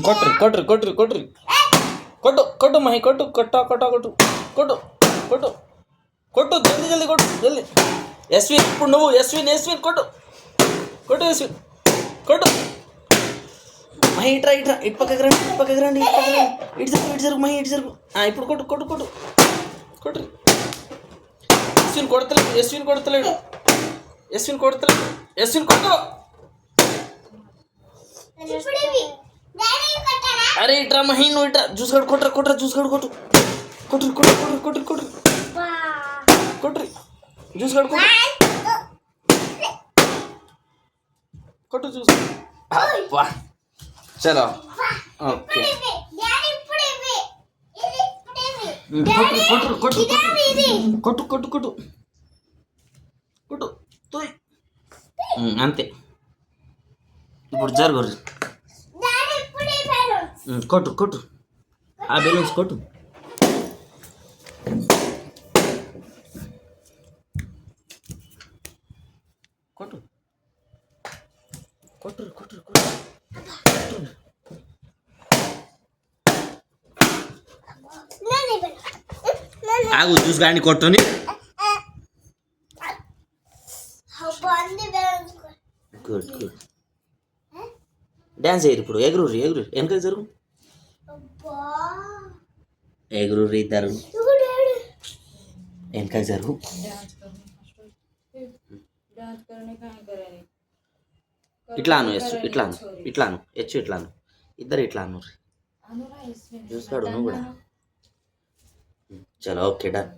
కొట్టు కొట్టు కొట్టు కొట్టు కొట్టు కొట్టు మహి కొట్టు కొట్ట కొట్ట కొట్టు కొట్టు కొట్టు కొట్టు జల్దీ జల్దీ కొట్టు జల్దీ. ఎస్విన్ ఇప్పుడు నువ్వు ఎస్విన్ ఎస్విన్ కొట్టు కొట్టు ఎస్విన్ కొట్టు. మహి ఇట్రా ఇట్రా ఇటు పక్కకి రండి ఇటు పక్కకి రండి ఇటు పక్కకి రండి ఇటు జరుగు మహి ఇటు జరుగు. ఇప్పుడు కొట్టు కొట్టు కొట్టు కొట్టు. ఎస్విన్ కొడతలేడు ఎస్విన్ కొడతలేడు ఎస్విన్ కొడతలేడు ఎస్విన్ కొట్టు. అరే ఇట్రా మహి నువ్వు ఇట్రా జ్యూస్ గడు కొట్రా కొట్రా జ్యూస్ గడు కొట్టు కొట్టు కొట్టు కొట్టు కొట్టు కొట్టు కొట్టు జ్యూస్ గడు కొట్టు కొట్టు జ్యూస్. అబ్బా చలో ఓకే కొట్టు కొట్టు కొట్టు కొట్టు కొట్టు కొట్టు తోయ్. అంతే ఇప్పుడు జరుగు కొట్టు కొట్టు ఆ బెలూన్స్ కొట్టు. కొట్టు కొట్టు కొట్టు కొట్టు. ఆగు జ్యూస్ కానీ కొట్టుని. గుడ్ గుడ్ డ్యాన్స్ చేయరు ఇప్పుడు. ఎగురు ఎగురు వెనక జరుగు ఎగురు ఇద్దరు వెనక జరుగు. ఇట్లాను ఎస్ ఇట్లాను ఇట్లాను హెచ్చు ఇట్లాను ఇద్దరు ఇట్లాను చూస్తాడు నువ్వు కూడా. చలో ఓకే డన్.